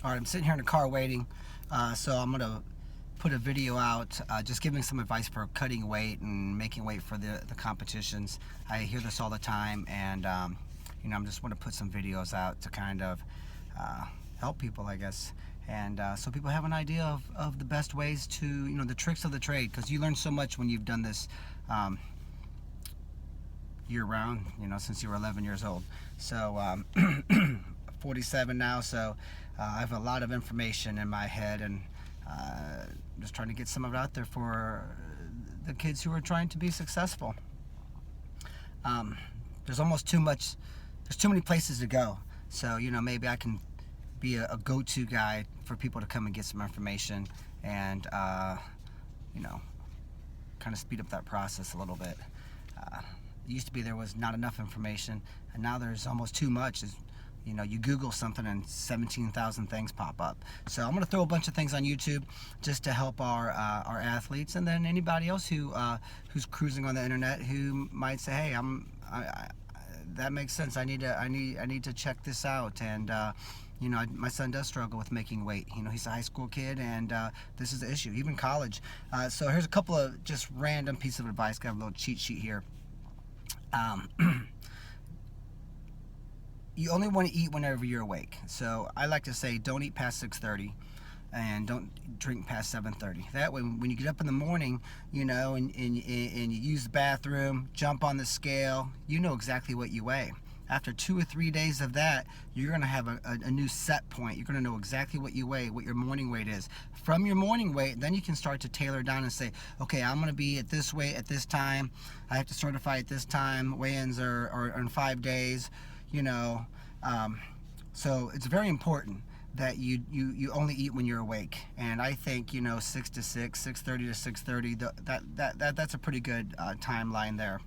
Alright, I'm sitting here in the car waiting, so I'm going to put a video out just giving some advice for cutting weight and making weight for the competitions. I hear this all the time, and I'm just want to put some videos out to kind of help people, I guess, and so people have an idea of the best ways to, the tricks of the trade, because you learn so much when you've done this year-round, since you were 11 years old. So 47 now, so I have a lot of information in my head, and I'm just trying to get some of it out there for the kids who are trying to be successful. There's almost too much, there's too many places to go, so maybe I can be a go-to guy for people to come and get some information, and kind of speed up that process a little bit. It used to be there was not enough information, and now there's almost too much. You Google something and 17,000 things pop up. So I'm going to throw a bunch of things on YouTube just to help our athletes, and then anybody else who's cruising on the internet who might say, hey, that makes sense. I need to check this out. And my son does struggle with making weight. He's a high school kid, and this is the issue, even college. So here's a couple of just random pieces of advice. Got a little cheat sheet here. You only want to eat whenever you're awake. So I like to say don't eat past 6:30 and don't drink past 7:30. That way when you get up in the morning, and you use the bathroom, jump on the scale, you know exactly what you weigh. After 2 or 3 days of that, you're going to have a new set point. You're going to know exactly what you weigh, what your morning weight is. From your morning weight, then you can start to tailor down and say, okay, I'm going to be at this weight at this time. I have to certify at this time. Weigh-ins are in 5 days. So it's very important that you only eat when you're awake. And I think 6 to 6, 6:30 to 6:30. That's a pretty good timeline there.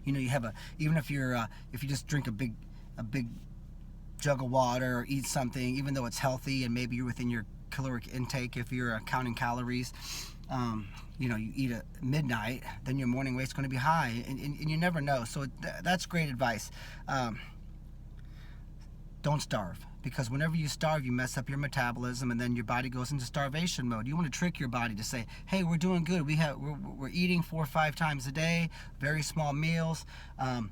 You have even if you just drink a big jug of water or eat something, even though it's healthy and maybe you're within your caloric intake, if you're counting calories, you eat at midnight, then your morning weight's going to be high, and you never know. So that's great advice. Don't starve, because whenever you starve, you mess up your metabolism, and then your body goes into starvation mode. You want to trick your body to say, hey, we're doing good. We're eating 4 or 5 times a day, very small meals. We're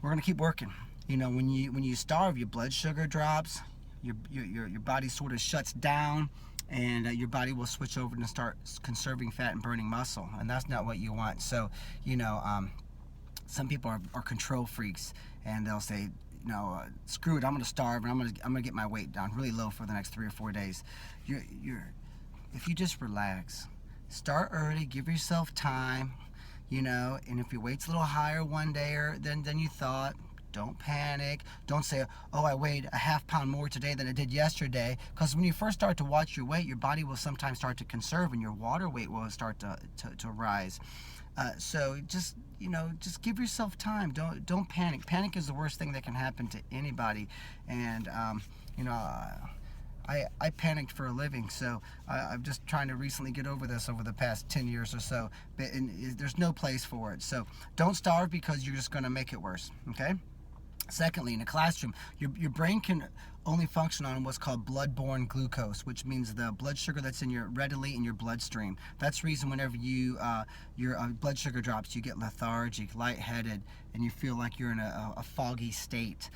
going to keep working. When you starve, your blood sugar drops, your body sort of shuts down, and your body will switch over and start conserving fat and burning muscle, and that's not what you want. So some people are control freaks, and they'll say, screw it, I'm going to starve, and I'm going to get my weight down really low for the next 3 or 4 days. If you just relax, start early, give yourself time, and if your weight's a little higher one day than you thought, don't panic. Don't say, oh, I weighed a ½ pound more today than I did yesterday, because when you first start to watch your weight, your body will sometimes start to conserve, and your water weight will start to rise. So just give yourself time. Don't panic. Panic is the worst thing that can happen to anybody. And I panicked for a living, so I'm just trying to recently get over this over the past 10 years or so. But there's no place for it. So don't starve, because you're just going to make it worse. Okay. Secondly, in a classroom, your brain can only function on what's called blood-borne glucose, which means the blood sugar that's readily in your bloodstream. That's the reason whenever your blood sugar drops, you get lethargic, lightheaded, and you feel like you're in a foggy state.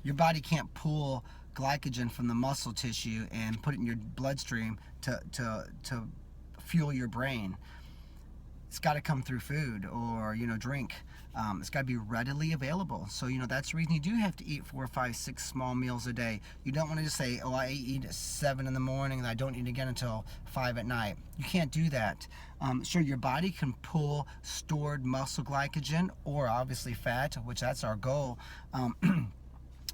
Your body can't pull glycogen from the muscle tissue and put it in your bloodstream to fuel your brain. It's got to come through food or drink. It's got to be readily available. So that's the reason you do have to eat 4, 5, 6 small meals a day. You don't want to just say, oh, I eat at 7 in the morning and I don't eat again until 5 at night. You can't do that. Sure, your body can pull stored muscle glycogen, or obviously fat, which that's our goal.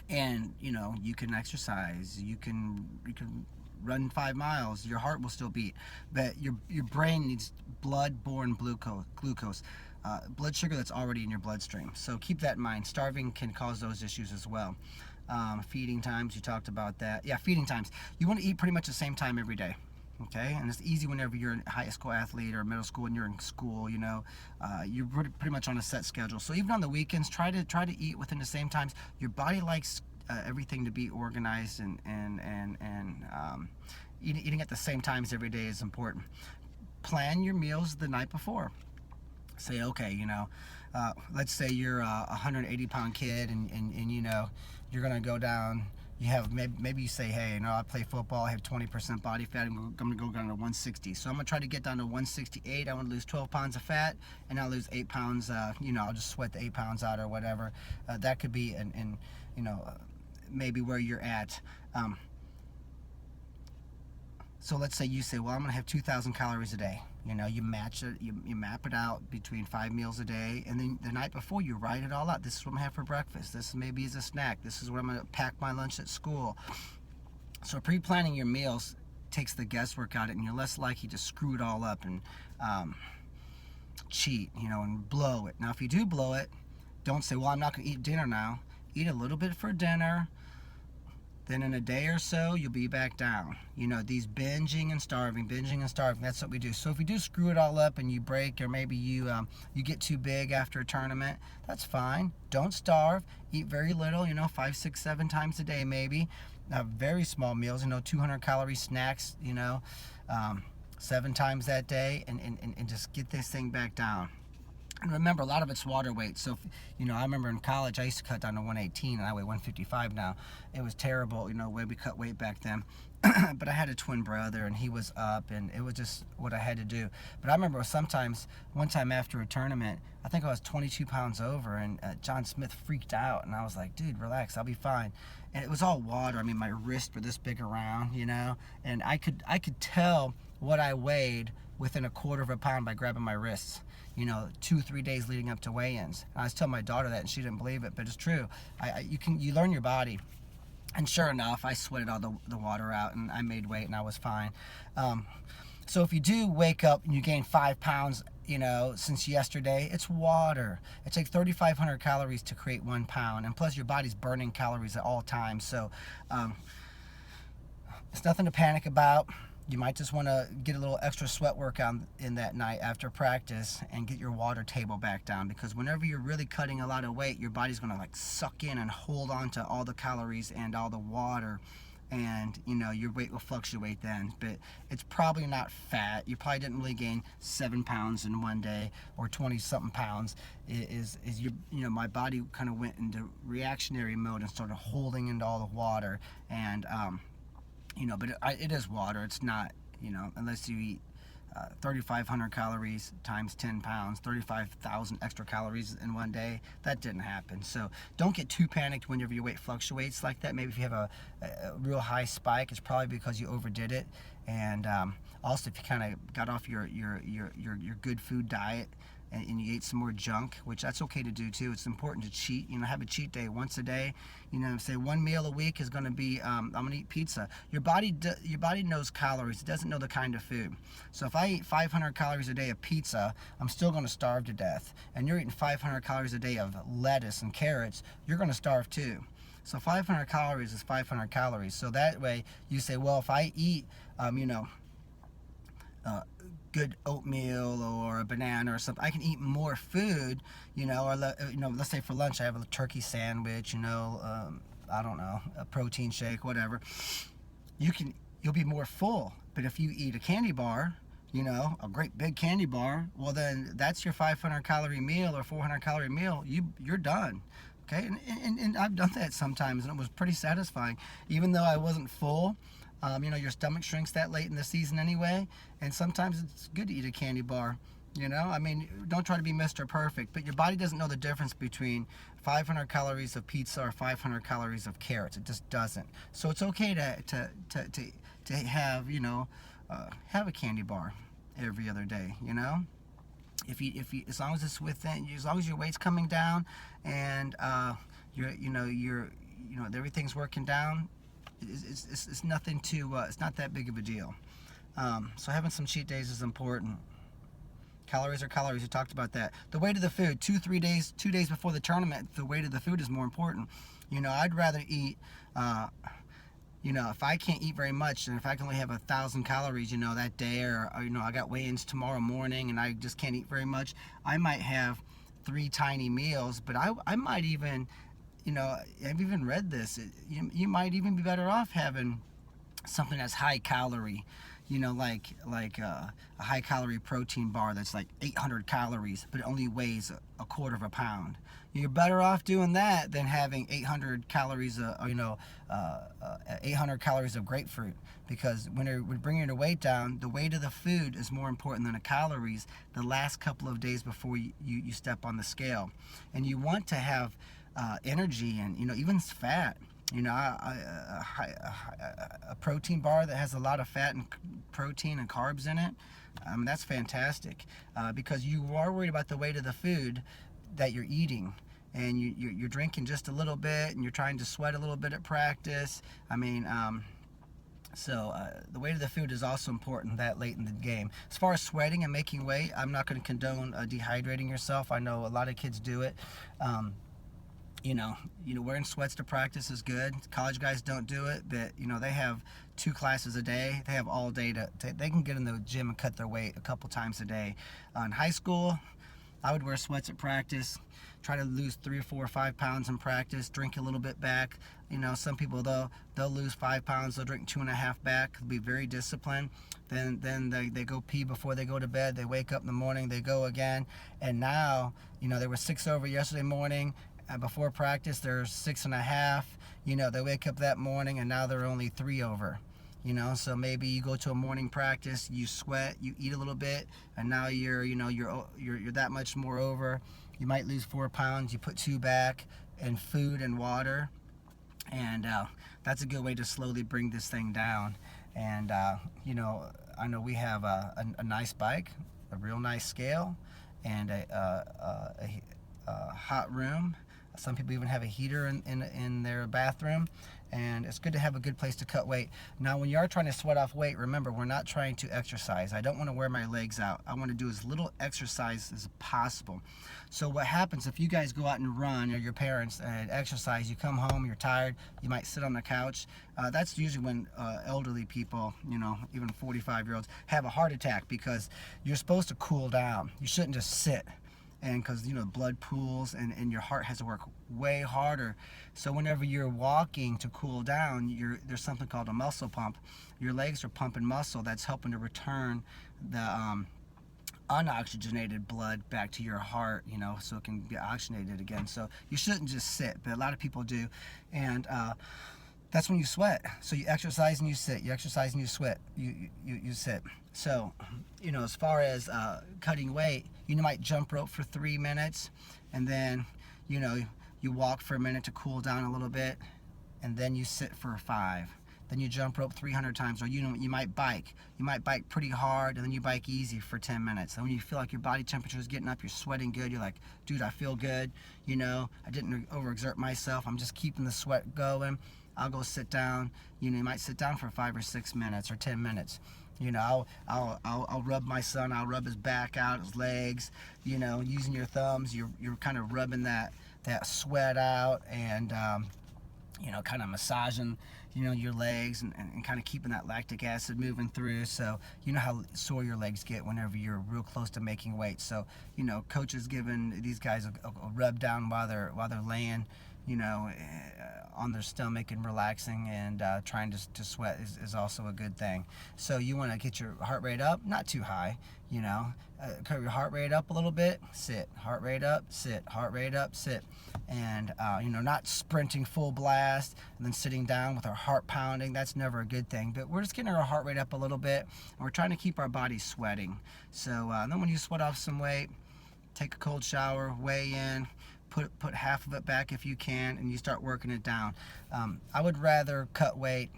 And you can exercise, you can run 5 miles, your heart will still beat, but your brain needs blood-borne glucose, blood sugar that's already in your bloodstream. So keep that in mind. Starving can cause those issues as well. Feeding times, you talked about that. Yeah, feeding times. You want to eat pretty much the same time every day. Okay, and it's easy whenever you're a high school athlete or middle school and you're in school. You're pretty much on a set schedule. So even on the weekends, try to eat within the same times. Your body likes everything to be organized, and eating at the same times every day is important. Plan your meals the night before. Say, okay, let's say you're a 180-pound kid, and you're gonna go down. You have maybe you say, hey, I play football. I have 20% body fat. I'm gonna go down to 160. So I'm gonna try to get down to 168. I want to lose 12 pounds of fat, and I'll lose 8 pounds. I'll just sweat the 8 pounds out or whatever. That could be, maybe where you're at. So let's say you say, well, I'm gonna have 2,000 calories a day. You match it, you map it out between 5 meals a day, and then the night before you write it all out. This is what I'm gonna have for breakfast. This maybe is a snack. This is what I'm gonna pack my lunch at school. So pre-planning your meals takes the guesswork out of it, and you're less likely to screw it all up and cheat, and blow it. Now, if you do blow it, don't say, well, I'm not gonna eat dinner now. Eat a little bit for dinner. Then in a day or so, you'll be back down. These binging and starving, that's what we do. So if you do screw it all up and you break, or maybe you get too big after a tournament, that's fine. Don't starve. Eat very little, 5, 6, 7 times a day maybe. Very small meals, 200 calorie snacks, 7 times that day, and just get this thing back down. And remember, a lot of it's water weight. So, I remember in college, I used to cut down to 118, and I weigh 155 now. It was terrible, way we cut weight back then. But I had a twin brother, and he was up, and it was just what I had to do. But I remember one time after a tournament, I think I was 22 pounds over, and John Smith freaked out, and I was like, dude, relax, I'll be fine. And it was all water. I mean, my wrists were this big around, and I could tell what I weighed within a quarter of a pound by grabbing my wrists. 2-3 days leading up to weigh-ins. And I was telling my daughter that, and she didn't believe it, but it's true. You learn your body. And sure enough, I sweated all the water out, and I made weight, and I was fine. So if you do wake up and you gain 5 pounds, since yesterday, it's water. It takes 3,500 calories to create 1 pound, and plus your body's burning calories at all times. So it's nothing to panic about. You might just want to get a little extra sweat workout in that night after practice and get your water table back down, because whenever you're really cutting a lot of weight, your body's going to suck in and hold on to all the calories and all the water, and your weight will fluctuate then. But it's probably not fat. You probably didn't really gain 7 pounds in one day or 20 something pounds. Is my body kind of went into reactionary mode and started holding into all the water, and but it is water. It's not, unless you eat 3,500 calories times 10 pounds, 35,000 extra calories in one day. That didn't happen. So don't get too panicked whenever your weight fluctuates like that. Maybe if you have a real high spike, it's probably because you overdid it. And also, if you kind of got off your good food diet, and you ate some more junk, which that's okay to do too. It's important to cheat. Have a cheat day once a day. Say 1 meal a week is going to be, I'm going to eat pizza. Your body knows calories. It doesn't know the kind of food. So if I eat 500 calories a day of pizza, I'm still going to starve to death. And you're eating 500 calories a day of lettuce and carrots, you're going to starve too. So 500 calories is 500 calories. So that way you say, well, if I eat, good oatmeal or a banana or something, I can eat more food, or let's say for lunch I have a turkey sandwich, I don't know, a protein shake, whatever. You'll be more full. But if you eat a candy bar, a great big candy bar, well then that's your 500 calorie meal or 400 calorie meal. You're done. Okay, and I've done that sometimes, and it was pretty satisfying, even though I wasn't full. Your stomach shrinks that late in the season anyway, and sometimes it's good to eat a candy bar. Don't try to be Mr. Perfect, but your body doesn't know the difference between 500 calories of pizza or 500 calories of carrots. It just doesn't. So it's okay to have have a candy bar every other day. If you as long as it's within, as long as your weight's coming down and everything's working down. It's nothing it's not that big of a deal. So having some cheat days is important. Calories are calories. We talked about that. The weight of the food, 2 days before the tournament, the weight of the food is more important. I'd rather eat, if I can't eat very much, and if I can only have 1,000 calories, that day, or I got weigh-ins tomorrow morning and I just can't eat very much, I might have 3 tiny meals, but I might even, I've even read this. You might even be better off having something that's high calorie, a high calorie protein bar that's like 800 calories, but it only weighs a quarter of a pound. You're better off doing that than having 800 calories, 800 calories of grapefruit, because when we're bringing your weight down, the weight of the food is more important than the calories the last couple of days before you step on the scale. And you want to have energy and, even fat. A protein bar that has a lot of fat and protein and carbs in it, that's fantastic, because you are worried about the weight of the food that you're eating, and you're drinking just a little bit, and you're trying to sweat a little bit at practice. So the weight of the food is also important that late in the game. As far as sweating and making weight, I'm not going to condone dehydrating yourself. I know a lot of kids do it. Wearing sweats to practice is good. College guys don't do it, but they have 2 classes a day. They have all day they can get in the gym and cut their weight a couple times a day. In high school, I would wear sweats at practice, try to lose 3 or 4 or 5 pounds in practice, drink a little bit back. Some people, they'll lose 5 pounds, they'll drink 2.5 back, they'll be very disciplined. Then they go pee before they go to bed, they wake up in the morning, they go again. And now, they were 6 over yesterday morning. Before practice, they're 6.5. They wake up that morning and now they're only 3 over. So maybe you go to a morning practice, you sweat, you eat a little bit, and now you're that much more over. You might lose 4 pounds. You put 2 back in food and water, and that's a good way to slowly bring this thing down. And I know we have a nice bike, a real nice scale, and a hot room. Some people even have a heater in their bathroom, and it's good to have a good place to cut weight. Now, when you are trying to sweat off weight, remember, we're not trying to exercise. I don't want to wear my legs out. I want to do as little exercise as possible. So what happens if you guys go out and run, or your parents, and exercise, you come home, you're tired, you might sit on the couch. That's usually when elderly people, even 45-year-olds, have a heart attack, because you're supposed to cool down. You shouldn't just sit. And because blood pools, and your heart has to work way harder. So whenever you're walking to cool down, there's something called a muscle pump. Your legs are pumping muscle that's helping to return the unoxygenated blood back to your heart, so it can be oxygenated again. So you shouldn't just sit, but a lot of people do. And that's when you sweat. So you exercise and you sit. You exercise and you sweat. You sit. So, as far as cutting weight, you might jump rope for 3 minutes, and then, you walk for a minute to cool down a little bit, and then you sit for 5. Then you jump rope 300 times, or you might bike. You might bike pretty hard, and then you bike easy for 10 minutes. And when you feel like your body temperature is getting up, you're sweating good, you're like, dude, I feel good. I didn't overexert myself. I'm just keeping the sweat going. I'll go sit down. You might sit down for 5 or 6 minutes or 10 minutes. I'll rub my son. I'll rub his back out, his legs. Using your thumbs, you're kind of rubbing that sweat out, and kind of massaging your legs, and kind of keeping that lactic acid moving through. So how sore your legs get whenever you're real close to making weight. So coach is giving these guys a rub down while they're laying on their stomach and relaxing, and trying to sweat is also a good thing. So you want to get your heart rate up, not too high, cut your heart rate up a little bit, sit, heart rate up, sit, heart rate up, sit, and not sprinting full blast and then sitting down with our heart pounding. That's never a good thing. But we're just getting our heart rate up a little bit, and we're trying to keep our body sweating. So then when you sweat off some weight, take a cold shower, weigh in, put half of it back if you can, and you start working it down. I would rather cut weight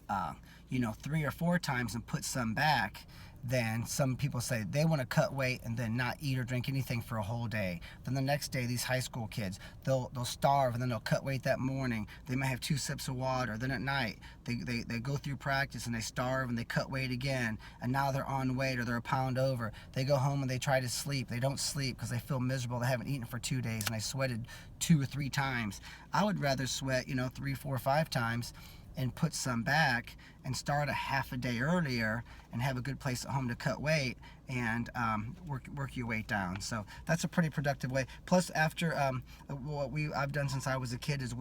3 or 4 times and put some back, than some people say they want to cut weight and then not eat or drink anything for a whole day. Then the next day, these high school kids, they'll starve, and then they'll cut weight that morning. They might have 2 sips of water. Then at night, they go through practice and they starve and they cut weight again, and now they're on weight, or they're a pound over. They go home and they try to sleep. They don't sleep because they feel miserable. They haven't eaten for 2 days, and they sweated 2 or 3 times. I would rather sweat 3, 4, 5 times and put some back and start a half a day earlier and have a good place at home to cut weight and work your weight down. So that's a pretty productive way. Plus, after what I've done since I was a kid is